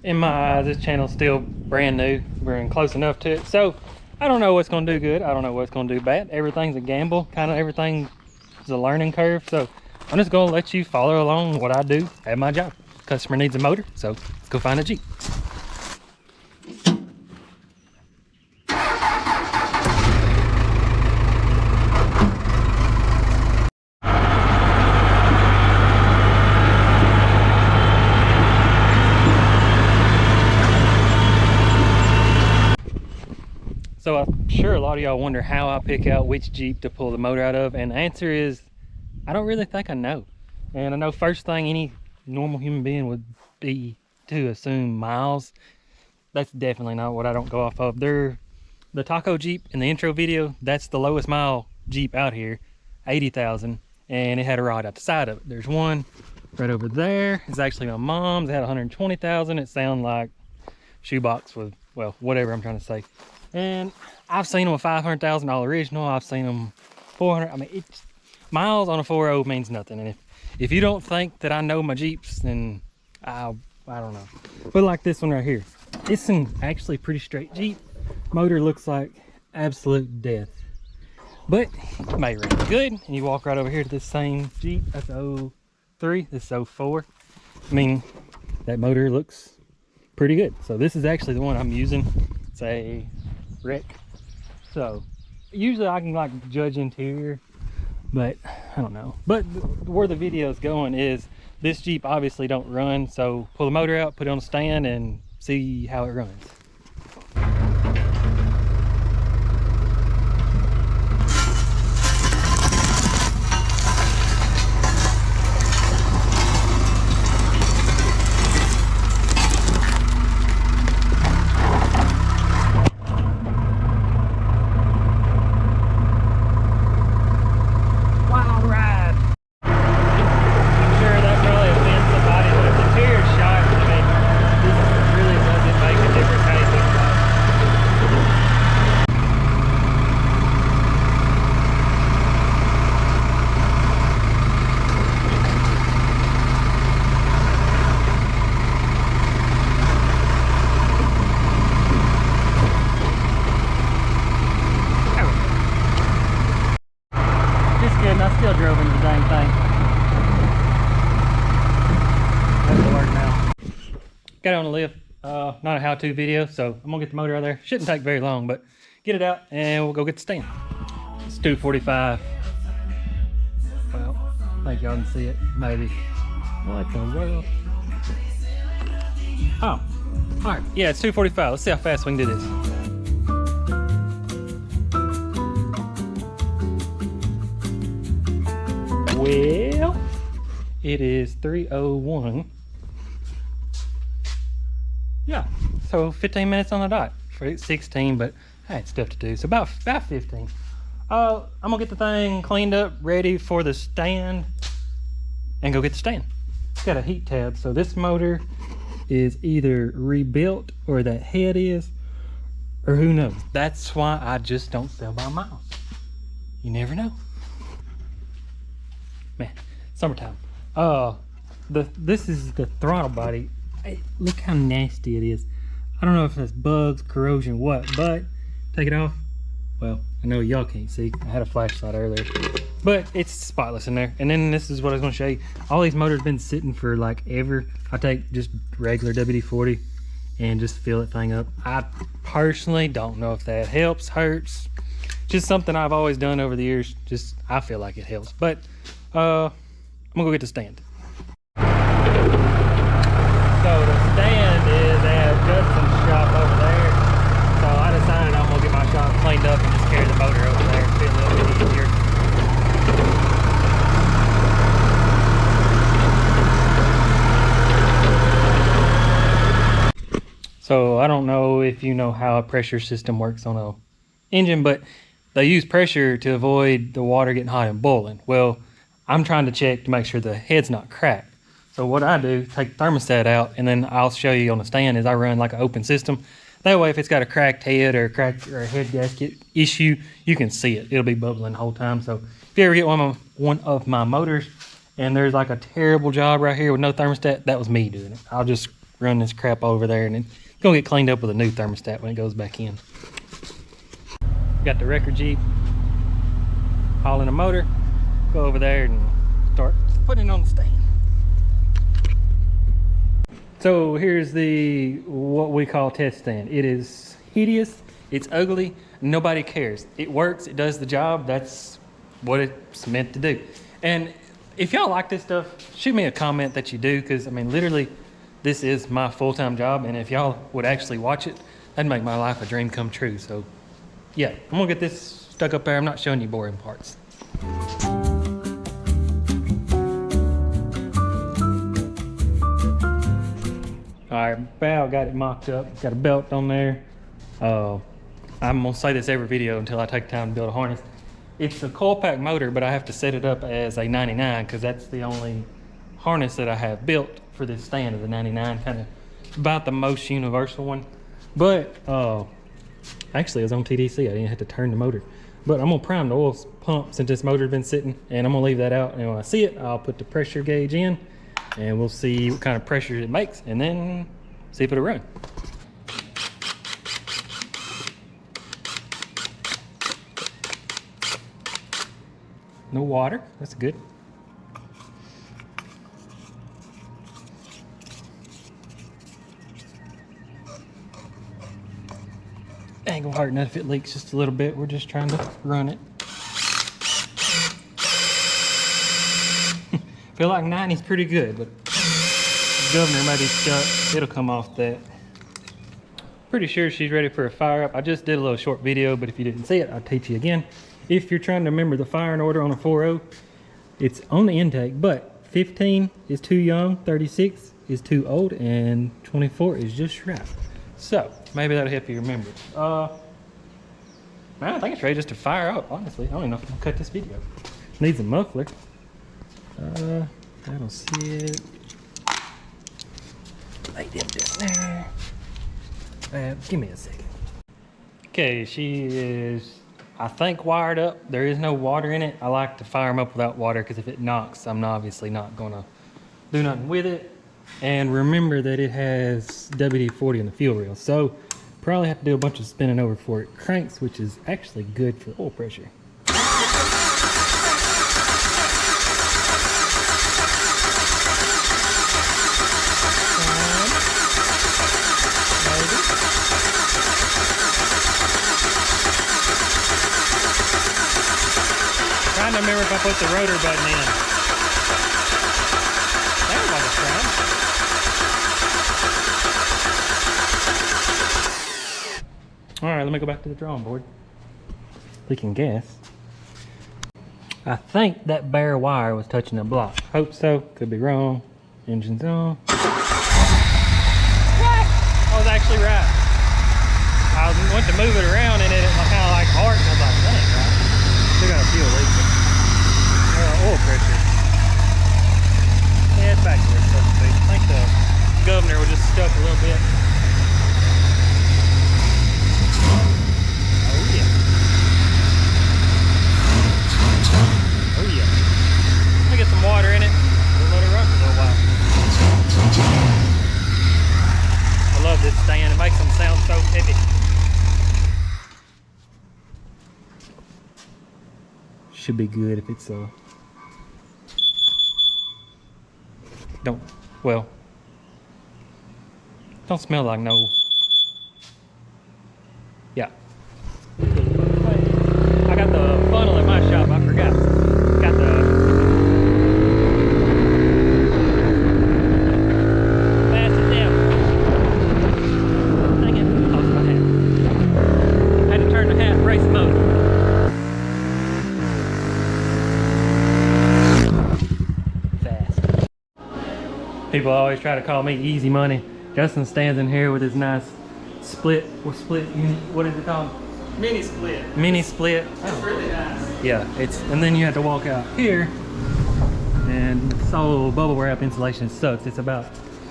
in my eyes, this channel's still brand new. We're close enough to it. So I don't know what's going to do good. I don't know what's going to do bad. Everything's a gamble. Kind of everything is a learning curve. So I'm just going to let you follow along what I do at my job. Customer needs a motor, so let's go find a Jeep. So I'm sure a lot of y'all wonder how I pick out which Jeep to pull the motor out of, and the answer is I don't really think I know. And I know first thing any normal human being would be to assume miles. That's definitely not what I don't go off of. The Taco Jeep in the intro video, that's the lowest mile Jeep out here, 80,000, and it had a rod out the side of it. There's one right over there. It's actually my mom's. It had 120,000. It sounded like shoebox with, well, whatever I'm trying to say. And I've seen them a $500,000 original. I've seen them 400. I mean, it's miles on a 4.0 means nothing. And if you don't think that I know my Jeeps, then I don't know. But like this one right here, it's an actually pretty straight Jeep. Motor looks like absolute death, but it may run good. And you walk right over here to this same Jeep. That's 03. This is 04. I mean, that motor looks pretty good. So this is actually the one I'm using. It's a wreck. So usually I can like judge interior, but I don't know. But where the video is going is this Jeep obviously don't run, so pull the motor out, put it on a stand, and see how it runs. I still drove into the dang thing. That'll work now. Got it on the lift. Not a how-to video, so I'm gonna get the motor out of there. Shouldn't take very long, but get it out and we'll go get the stand. It's 2:45. Well, I think y'all can see it, maybe. What the world? Oh, all right. Yeah, it's 2:45. Let's see how fast we can do this. Well, it is 3:01. Yeah, so 15 minutes on the dot. For 16, but I had stuff to do, so about 15. I'm gonna get the thing cleaned up, ready for the stand, and go get the stand. It's got a heat tab, so this motor is either rebuilt or that head is, or who knows. That's why I just don't sell by miles. You never know. Man, summertime. This is the throttle body. Hey, look how nasty it is. I don't know if that's bugs, corrosion, what, but take it off. Well, I know y'all can't see. I had a flashlight earlier, but it's spotless in there. And then this is what I was gonna show you. All these motors been sitting for like ever. I take just regular WD-40 and just fill that thing up. I personally don't know if that helps, hurts. Just something I've always done over the years. Just, I feel like it helps. But I'm gonna go get the stand. So the stand is at Justin's shop over there. So I decided I'm gonna get my shop cleaned up and just carry the motor over there. It'll be a little bit easier. So I don't know if you know how a pressure system works on a engine, but they use pressure to avoid the water getting hot and boiling. Well, I'm trying to check to make sure the head's not cracked. So what I do, take the thermostat out, and then I'll show you on the stand is I run like an open system. That way, if it's got a cracked head or a head gasket issue, you can see it. It'll be bubbling the whole time. So if you ever get one of my motors and there's like a terrible job right here with no thermostat, that was me doing it. I'll just run this crap over there, and it's gonna get cleaned up with a new thermostat when it goes back in. Got the wrecker Jeep, hauling a motor, go over there and start putting it on the stand. So here's the what we call test stand. It is hideous, it's ugly, nobody cares. It works, it does the job, that's what it's meant to do. And if y'all like this stuff, shoot me a comment that you do, because I mean literally this is my full-time job, and if y'all would actually watch it, that'd make my life a dream come true. So yeah, I'm gonna get this stuck up there. I'm not showing you boring parts. All right, bow, got it mocked up, got a belt on there. I'm gonna say this every video until I take time to build a harness. It's a coil pack motor, but I have to set it up as a 99 because that's the only harness that I have built for this stand of the 99, kind of about the most universal one. But actually it was on TDC, I didn't have to turn the motor. But I'm gonna prime the oil pump since this motor's been sitting, and I'm gonna leave that out, and when I see it, I'll put the pressure gauge in, and we'll see what kind of pressure it makes, and then see if it'll run. No water, that's good. Ain't gonna hurt nothing if it leaks just a little bit. We're just trying to run it. Feel like 90's pretty good, but the governor might be stuck. It'll come off that. Pretty sure she's ready for a fire up. I just did a little short video, but if you didn't see it, I'll teach you again. If you're trying to remember the firing order on a 4.0, it's on the intake, but 15 is too young, 36 is too old, and 24 is just right. So maybe that'll help you remember. Man, I think it's ready just to fire up, honestly. I don't even know if I'm gonna cut this video. Needs a muffler. That'll sit. Lay them down there. Give me a second. Okay, she is, I think, wired up. There is no water in it. I like to fire them up without water because if it knocks, I'm obviously not gonna do nothing with it. And remember that it has WD-40 in the fuel rail, so probably have to do a bunch of spinning over before it cranks, which is actually good for oil pressure. Trying to remember if I put the rotor button in. That was like a try. All right, let me go back to the drawing board. Leaking gas. I think that bare wire was touching the block. Hope so, could be wrong. Engine's on. What? I was actually right. I went to move it around and it kind of like arced, and I was like, that ain't right. Still got a fuel leak. Oil pressure. Yeah, it's back to where it's supposed to be. I think the governor was just stuck a little bit. Oh yeah. Oh yeah. Let me get some water in it. We'll let it run for a little while. I love this stand. It makes them sound so heavy. Should be good if it's don't smell like no. Yeah. I got the funnel in my shop, I forgot. Got the pass it down. Dang it, lost my hat. Had to turn the hat race mode. People always try to call me easy money. Justin stands in here with his nice split unit. What is it called? Mini split. Mini split. That's really nice. Yeah, and then you have to walk out here, and this whole bubble wrap insulation sucks. It's about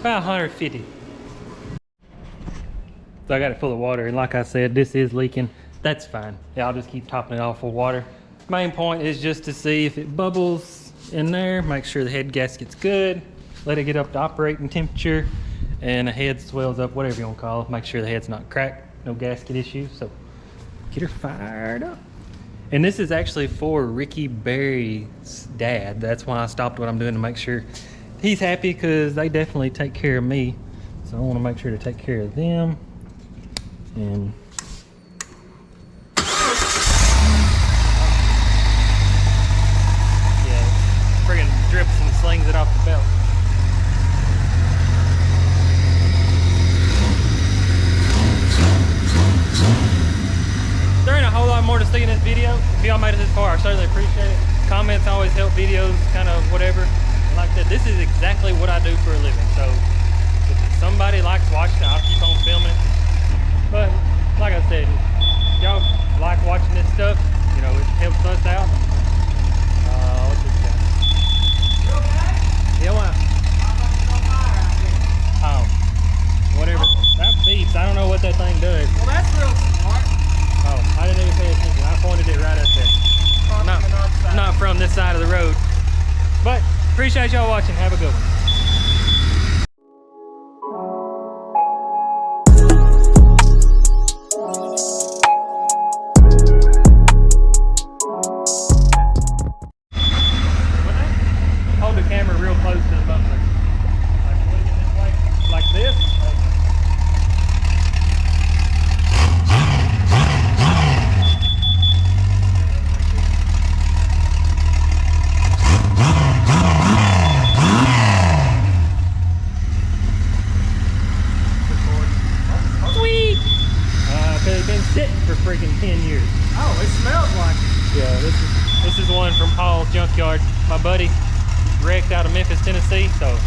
150. So I got it full of water, and like I said, this is leaking. That's fine. Yeah, I'll just keep topping it off with water. Main point is just to see if it bubbles in there. Make sure the head gasket's good. Let it get up to operating temperature, and the head swells up, whatever you want to call it. Make sure the head's not cracked, no gasket issues. So get her fired up. And this is actually for Ricky Berry's dad. That's why I stopped what I'm doing, to make sure he's happy, because they definitely take care of me. So I want to make sure to take care of them. And yeah, friggin' drips and slings it off the belt. There ain't a whole lot more to see in this video. If y'all made it this far, I certainly appreciate it. Comments always help videos, kind of whatever. And like I said, this is exactly what I do for a living. So if somebody likes watching it, I'll keep on filming it. But like I said, y'all like watching this stuff, you know, it helps us out. What's this guy? You okay? Yeah, what? Oh, whatever. That beeps. I don't know what that thing does. Well, that's real smart. Oh, I didn't even pay attention. I pointed it right up there. Not from this side of the road. But appreciate y'all watching. Have a good one. Hold the camera real close to the bumper. Like looking this way, like this. Sweet! Cause it's been sitting for freaking 10 years. Oh, it smells like it. Yeah, this is one from Paul's Junkyard. My buddy wrecked out of Memphis, Tennessee, so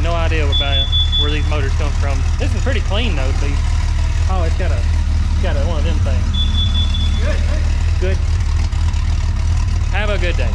no idea about where these motors come from. This is pretty clean though, see. Oh, it's got a one of them things. Good. Good. Have a good day.